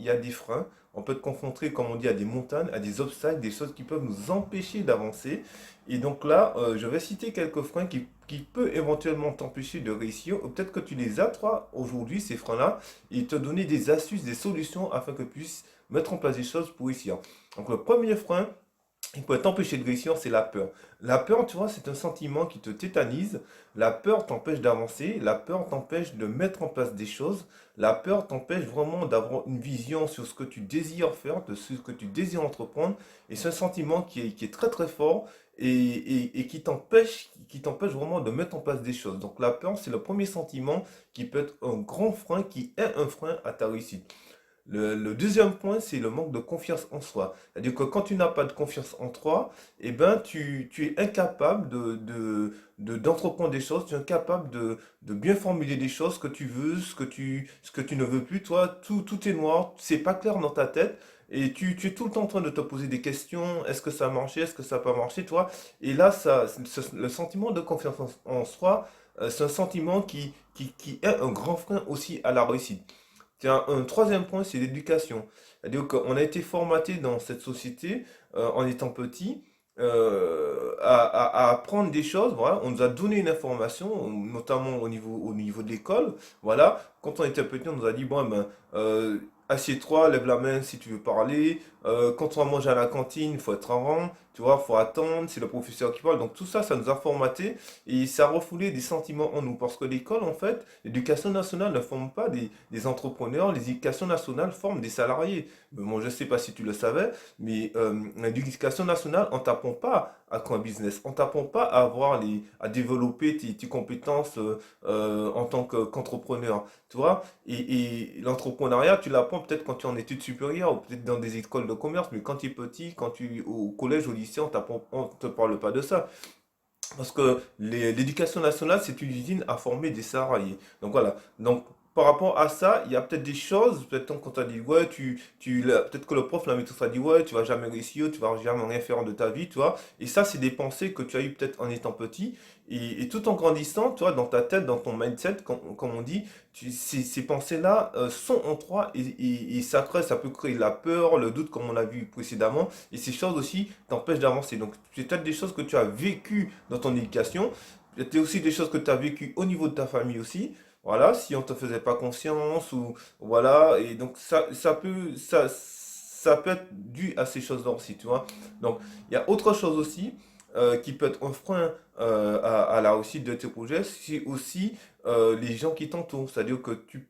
il y a des freins. On peut être confronté, comme on dit, à des montagnes, à des obstacles, des choses qui peuvent nous empêcher d'avancer. Et donc là, je vais citer quelques freins qui peuvent éventuellement t'empêcher de réussir. Ou peut-être que tu les as, toi, aujourd'hui, ces freins-là, et te donner des astuces, des solutions afin que tu puisses mettre en place des choses pour réussir. Donc le premier frein, il peut t'empêcher de réussir, c'est la peur. La peur, tu vois, c'est un sentiment qui te tétanise. La peur t'empêche d'avancer. La peur t'empêche de mettre en place des choses. La peur t'empêche vraiment d'avoir une vision sur ce que tu désires faire, de ce que tu désires entreprendre. Et c'est un sentiment qui est très très fort et qui t'empêche vraiment de mettre en place des choses. Donc la peur, c'est le premier sentiment qui peut être un grand frein, qui est un frein à ta réussite. Le deuxième point, c'est le manque de confiance en soi. C'est-à-dire que quand tu n'as pas de confiance en toi, eh ben, tu es incapable d'entreprendre des choses, tu es incapable de bien formuler des choses que tu veux, ce que tu ne veux plus. Toi, tout est noir, c'est pas clair dans ta tête. Et tu es tout le temps en train de te poser des questions. Est-ce que ça a marché? Est-ce que ça n'a pas marché, toi? Et là, le sentiment de confiance en soi, c'est un sentiment qui est un grand frein aussi à la réussite. Tiens, un troisième point, c'est l'éducation. C'est-à-dire qu'on a été formaté dans cette société, en étant petit, à apprendre des choses. Voilà. On nous a donné une information, notamment au niveau de l'école. Voilà. Quand on était petit, on nous a dit, bon, ben, assieds-toi, lève la main si tu veux parler. Quand on va manger à la cantine, il faut être en rang. Tu vois, il faut attendre, c'est le professeur qui parle. Donc tout ça, ça nous a formaté et ça a refoulé des sentiments en nous. Parce que l'école, en fait, l'éducation nationale ne forme pas des entrepreneurs, l'éducation nationale forme des salariés. Mais bon, je ne sais pas si tu le savais, mais l'éducation nationale, on ne t'apprend pas à quoi un business, on ne t'apprend pas à développer tes compétences en tant qu'entrepreneur. Tu vois, et l'entrepreneuriat, tu l'apprends peut-être quand tu es en études supérieures ou peut-être dans des écoles de commerce, mais quand tu es petit, quand tu es au collège, au lycée, on te parle pas de ça. Parce que l'éducation nationale, c'est une usine à former des salariés. Donc voilà. Donc par rapport à ça, il y a peut-être des choses, peut-être qu'on t'a dit, ouais, peut-être que le prof, la méthode t'a dit, ouais, tu vas jamais réussir, tu vas jamais rien faire de ta vie, tu vois. Et ça, c'est des pensées que tu as eues peut-être en étant petit. Et tout en grandissant, tu vois, dans ta tête, dans ton mindset, comme on dit, ces pensées-là sont en toi et ça peut créer la peur, le doute, comme on l'a vu précédemment. Et ces choses aussi t'empêchent d'avancer. Donc, c'est peut-être des choses que tu as vécues dans ton éducation. Peut-être aussi des choses que tu as vécues au niveau de ta famille aussi. Voilà, si on te faisait pas confiance ou voilà. Et donc, ça peut être dû à ces choses-là aussi, tu vois. Donc, il y a autre chose aussi qui peut être un frein à la réussite de tes projets, c'est aussi les gens qui t'entourent. C'est-à-dire que tu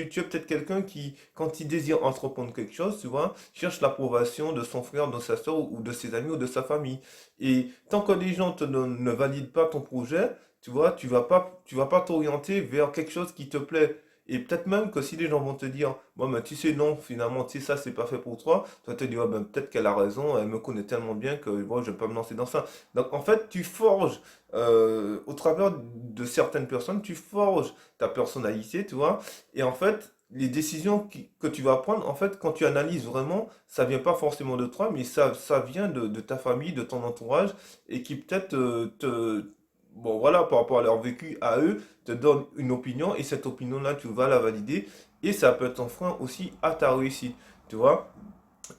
es peut-être quelqu'un qui, quand il désire entreprendre quelque chose, tu vois, cherche l'approbation de son frère, de sa soeur ou de ses amis ou de sa famille. Et tant que les gens ne valident pas ton projet, tu vois, tu vas pas t'orienter vers quelque chose qui te plaît. Et peut-être même que si les gens vont te dire, bon, ben, tu sais, non, finalement, tu sais, ça, c'est pas fait pour toi, tu vas te dire, ah, ben, peut-être qu'elle a raison, elle me connaît tellement bien que, bon, je vais pas me lancer dans ça. Donc, en fait, tu forges, au travers de certaines personnes, tu forges ta personnalité, tu vois. Et en fait, les décisions que tu vas prendre, en fait, quand tu analyses vraiment, ça vient pas forcément de toi, mais ça vient de ta famille, de ton entourage, et qui peut-être bon voilà, par rapport à leur vécu à eux, te donne une opinion, et cette opinion-là, tu vas la valider, et ça peut être un frein aussi à ta réussite, tu vois.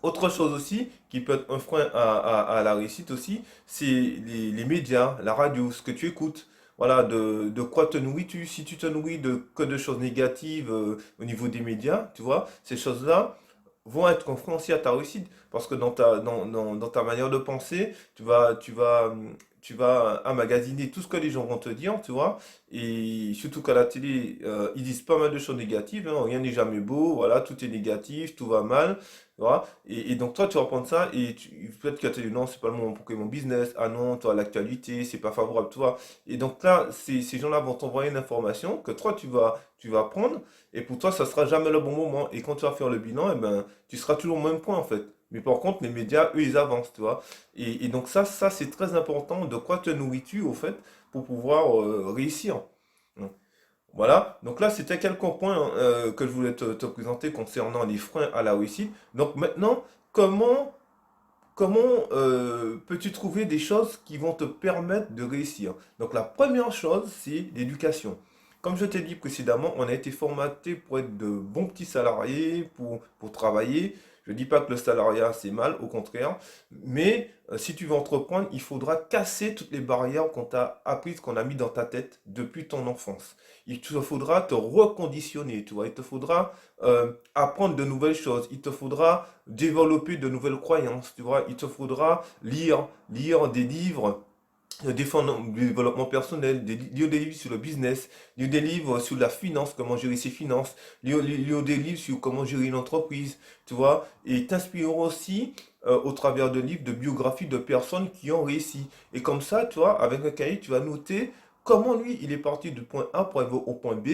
Autre chose aussi qui peut être un frein à la réussite aussi, c'est les médias, la radio, ce que tu écoutes. Voilà, de quoi te nourris-tu? Si tu te nourris que de choses négatives au niveau des médias, tu vois, ces choses-là vont être un frein aussi à ta réussite. Parce que dans ta manière de penser, tu vas emmagasiner tout ce que les gens vont te dire, tu vois. Et surtout qu'à la télé, ils disent pas mal de choses négatives, hein, rien n'est jamais beau, voilà, tout est négatif, tout va mal. Tu vois. Et donc toi, tu vas prendre ça et peut-être que tu vas te dire non, c'est pas le moment pour créer mon business. Ah non, toi, l'actualité, c'est pas favorable, tu vois. Et donc là, ces gens-là vont t'envoyer une information que toi, tu vas prendre. Et pour toi, ça sera jamais le bon moment. Et quand tu vas faire le bilan, eh ben, tu seras toujours au même point, en fait. Mais par contre, les médias, eux, ils avancent, tu vois. Et donc ça c'est très important. De quoi te nourris-tu, au fait, pour pouvoir réussir. Voilà, donc là c'était quelques points que je voulais te présenter concernant les freins à la réussite. Donc maintenant, comment, comment peux-tu trouver des choses qui vont te permettre de réussir? Donc la première chose, c'est l'éducation. Comme je t'ai dit précédemment, on a été formaté pour être de bons petits salariés, pour travailler. Je ne dis pas que le salariat c'est mal, au contraire. Mais si tu veux entreprendre, il faudra casser toutes les barrières qu'on t'a apprises, qu'on a mis dans ta tête depuis ton enfance. Il te faudra te reconditionner, tu vois. Il te faudra apprendre de nouvelles choses. Il te faudra développer de nouvelles croyances, tu vois. Il te faudra lire des livres défendre le développement personnel, lire des livres sur le business, lire des livres sur la finance, comment gérer ses finances, lire des livres sur comment gérer une entreprise, tu vois, et t'inspirer aussi au travers de livres de biographies de personnes qui ont réussi. Et comme ça, tu vois, avec un cahier, tu vas noter comment lui, il est parti du point A pour arriver au point B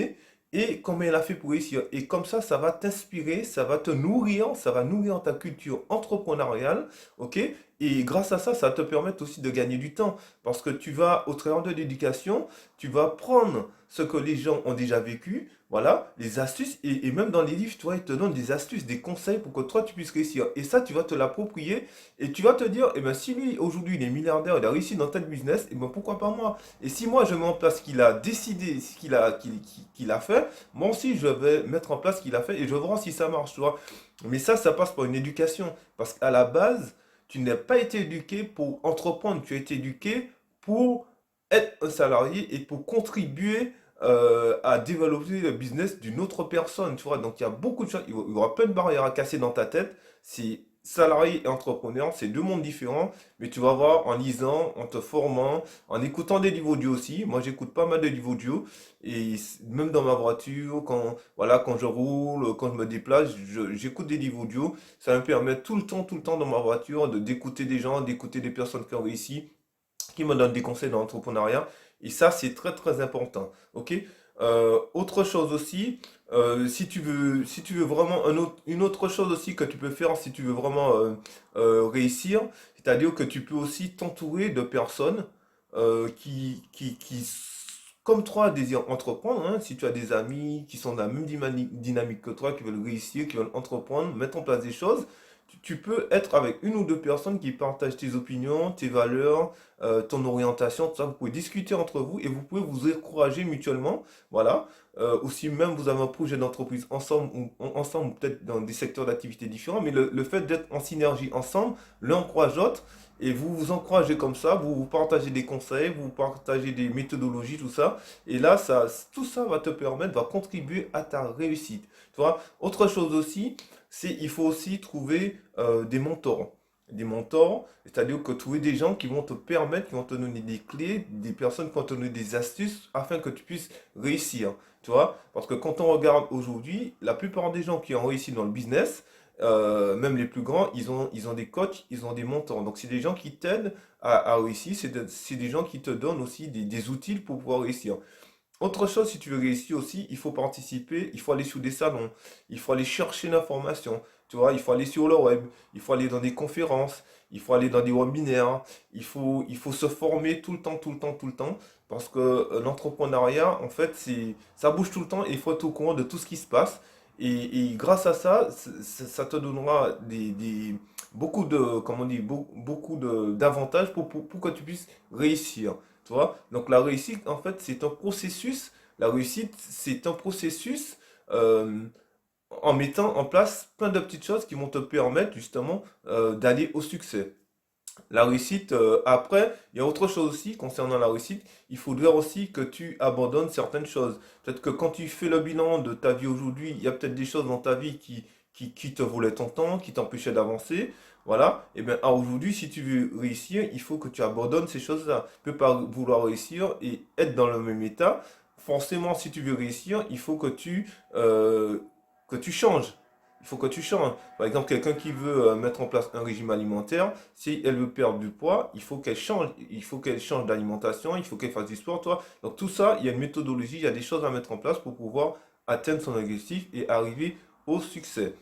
et comment il a fait pour réussir. Et comme ça va t'inspirer, ça va te nourrir, ça va nourrir ta culture entrepreneuriale, ok? Et grâce à ça, ça va te permettre aussi de gagner du temps. Parce que tu vas, au travers de l'éducation, tu vas prendre ce que les gens ont déjà vécu, voilà, les astuces, et même dans les livres, tu vois, ils te donnent des astuces, des conseils pour que toi, tu puisses réussir. Et ça, tu vas te l'approprier, et tu vas te dire, eh ben, si lui, aujourd'hui, il est milliardaire, il a réussi dans tel business, eh ben, pourquoi pas moi? Et si moi, je mets en place ce qu'il a décidé, ce qu'il a fait, moi aussi, je vais mettre en place ce qu'il a fait, et je vais voir si ça marche, tu vois. Mais ça passe par une éducation. Parce qu'à la base, tu n'as pas été éduqué pour entreprendre, tu as été éduqué pour être un salarié et pour contribuer à développer le business d'une autre personne, tu vois. Donc il y a beaucoup de choses, il y aura plein de barrières à casser dans ta tête. C'est salarié et entrepreneur, c'est deux mondes différents, mais tu vas voir en lisant, en te formant, en écoutant des livres audio aussi. Moi, j'écoute pas mal de livres audio et même dans ma voiture, quand voilà, quand je roule, quand je me déplace, j'écoute des livres audio. Ça me permet tout le temps dans ma voiture d'écouter des gens, d'écouter des personnes qui ont réussi, qui me donnent des conseils dans l'entrepreneuriat. Et ça, c'est très très important. Ok? Autre chose aussi, si tu veux vraiment une autre chose aussi que tu peux faire si tu veux vraiment réussir, c'est-à-dire que tu peux aussi t'entourer de personnes qui, comme toi, désirent entreprendre. Hein. Si tu as des amis qui sont dans la même dynamique que toi, qui veulent réussir, qui veulent entreprendre, mettre en place des choses, tu peux être avec une ou deux personnes qui partagent tes opinions, tes valeurs, ton orientation, tout ça. Vous pouvez discuter entre vous et vous pouvez vous encourager mutuellement. Voilà. Ou si même vous avez un projet d'entreprise ensemble ou peut-être dans des secteurs d'activité différents, mais le fait d'être en synergie ensemble, l'un encourage l'autre et vous vous encouragez comme ça, vous partagez des conseils, vous partagez des méthodologies, tout ça. Et là, tout ça va te permettre, va contribuer à ta réussite. Tu vois, autre chose aussi, c'est il faut aussi trouver des mentors. Des mentors, c'est-à-dire que trouver des gens qui vont te permettre, qui vont te donner des clés, des personnes qui vont te donner des astuces afin que tu puisses réussir. Tu vois? Parce que quand on regarde aujourd'hui, la plupart des gens qui ont réussi dans le business, même les plus grands, ils ont des coachs, ils ont des mentors. Donc c'est des gens qui t'aident à réussir, c'est des gens qui te donnent aussi des outils pour pouvoir réussir. Autre chose, si tu veux réussir aussi, il faut participer, il faut aller sur des salons, il faut aller chercher l'information, tu vois, il faut aller sur le web, il faut aller dans des conférences, il faut aller dans des webinaires, il faut se former tout le temps, tout le temps, tout le temps, parce que l'entrepreneuriat, en fait, ça bouge tout le temps et il faut être au courant de tout ce qui se passe. Et grâce à ça, ça te donnera beaucoup de, comment on dit, beaucoup d'avantages pour que tu puisses réussir. Tu vois? Donc la réussite, en fait, c'est un processus. La réussite, c'est un processus euh, en mettant en place plein de petites choses qui vont te permettre justement d'aller au succès. La réussite, après, il y a autre chose aussi concernant la réussite. Il faudrait aussi que tu abandonnes certaines choses. Peut-être que quand tu fais le bilan de ta vie aujourd'hui, il y a peut-être des choses dans ta vie qui te volaient ton temps, qui t'empêchaient d'avancer. Voilà. Et bien, aujourd'hui, si tu veux réussir, il faut que tu abandonnes ces choses-là. Tu peux pas vouloir réussir et être dans le même état. Forcément, si tu veux réussir, il faut que tu changes. Il faut que tu changes. Par exemple, quelqu'un qui veut mettre en place un régime alimentaire, si elle veut perdre du poids, il faut qu'elle change. Il faut qu'elle change d'alimentation, il faut qu'elle fasse du sport, toi. Donc tout ça, il y a une méthodologie, il y a des choses à mettre en place pour pouvoir atteindre son objectif et arriver au succès.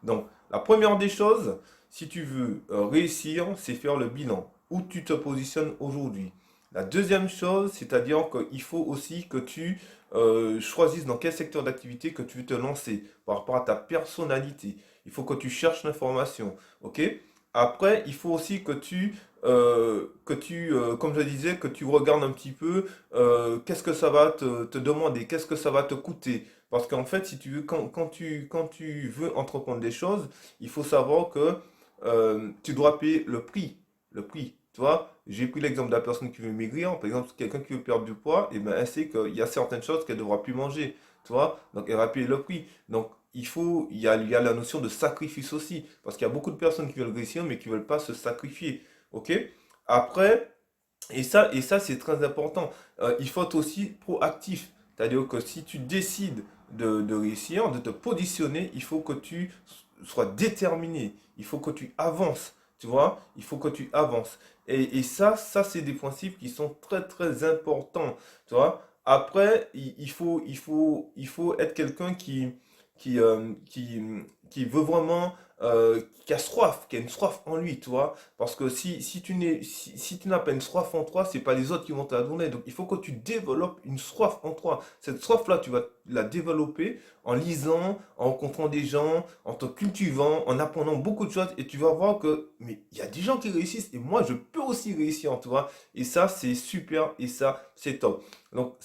Donc la première des choses, si tu veux réussir, c'est faire le bilan. Où tu te positionnes aujourd'hui. La deuxième chose, c'est-à-dire qu'il faut aussi que tu choisisses dans quel secteur d'activité que tu veux te lancer par rapport à ta personnalité. Il faut que tu cherches l'information. Ok? Après, il faut aussi que tu comme je disais, que tu regardes un petit peu qu'est-ce que ça va te demander, qu'est-ce que ça va te coûter. Parce qu'en fait, si tu veux, quand tu veux entreprendre des choses, il faut savoir que tu dois payer le prix. Le prix. Tu vois, j'ai pris l'exemple de la personne qui veut maigrir. Par exemple, quelqu'un qui veut perdre du poids, et ben, elle sait qu'il y a certaines choses qu'elle ne devra plus manger. Tu vois, donc elle va payer le prix. Donc, il y a la notion de sacrifice aussi. Parce qu'il y a beaucoup de personnes qui veulent réussir, mais qui ne veulent pas se sacrifier. OK? Après, et ça c'est très important. Il faut être aussi proactif. C'est-à-dire que si tu décides de réussir, de te positionner, il faut que tu sois déterminé. Il faut que tu avances. Tu vois? Il faut que tu avances. Et ça c'est des principes qui sont très, très importants. Tu vois? Après, il faut être quelqu'un qui, euh, qui, qui veut vraiment, qui a soif, qui a une soif en lui, tu vois? Parce que si tu n'as pas une soif en toi, c'est pas les autres qui vont te la donner. Donc il faut que tu développes une soif en toi. Cette soif-là, tu vas la développer en lisant, en rencontrant des gens, en te cultivant, en apprenant beaucoup de choses. Et tu vas voir que, mais il y a des gens qui réussissent et moi, je peux aussi réussir, tu vois. Et ça, c'est super et ça, c'est top. Donc,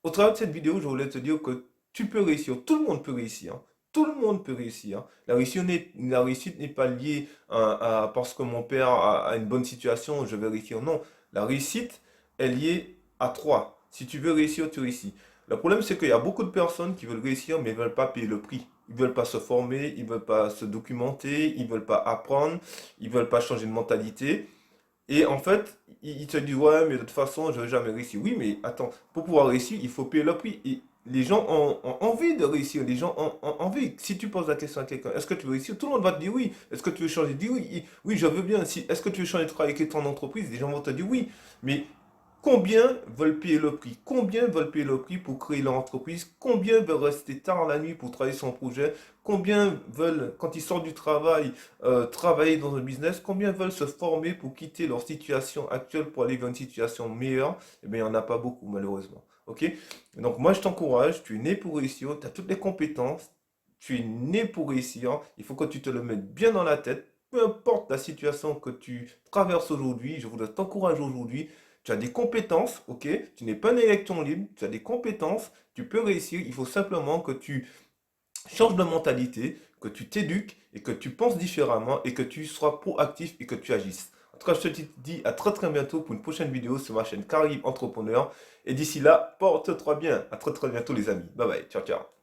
au travers de cette vidéo, je voulais te dire que tu peux réussir. Tout le monde peut réussir. Tout le monde peut réussir. La réussite n'est pas liée parce que mon père a une bonne situation, je vais réussir. Non, la réussite est liée à toi. Si tu veux réussir, tu réussis. Le problème, c'est qu'il y a beaucoup de personnes qui veulent réussir, mais ne veulent pas payer le prix. Ils veulent pas se former, ils veulent pas se documenter, ils veulent pas apprendre, ils veulent pas changer de mentalité. Et en fait, ils te disent, ouais, mais de toute façon, je vais jamais réussir. Oui, mais attends, pour pouvoir réussir, il faut payer le prix. Et les gens ont envie de réussir. Les gens ont envie. Si tu poses la question à quelqu'un, est-ce que tu veux réussir? Tout le monde va te dire oui. Est-ce que tu veux changer? Dis oui. Oui, je veux bien. Si, est-ce que tu veux changer de travail avec ton entreprise? Les gens vont te dire oui. Mais combien veulent payer le prix? Combien veulent payer le prix pour créer leur entreprise? Combien veulent rester tard la nuit pour travailler sur un projet? Combien veulent, quand ils sortent du travail, travailler dans un business? Combien veulent se former pour quitter leur situation actuelle pour aller vers une situation meilleure? Eh bien, il n'y en a pas beaucoup, malheureusement. Ok? Donc, moi, je t'encourage. Tu es né pour réussir. Tu as toutes les compétences. Tu es né pour réussir. Il faut que tu te le mettes bien dans la tête. Peu importe la situation que tu traverses aujourd'hui, je voudrais t'encourager aujourd'hui. Tu as des compétences, ok? Tu n'es pas un électron libre, tu as des compétences, tu peux réussir. Il faut simplement que tu changes de mentalité, que tu t'éduques et que tu penses différemment et que tu sois proactif et que tu agisses. En tout cas, je te dis à très très bientôt pour une prochaine vidéo sur ma chaîne Caraïbes Entrepreneur. Et d'ici là, porte-toi bien. À très très bientôt les amis. Bye bye. Ciao ciao.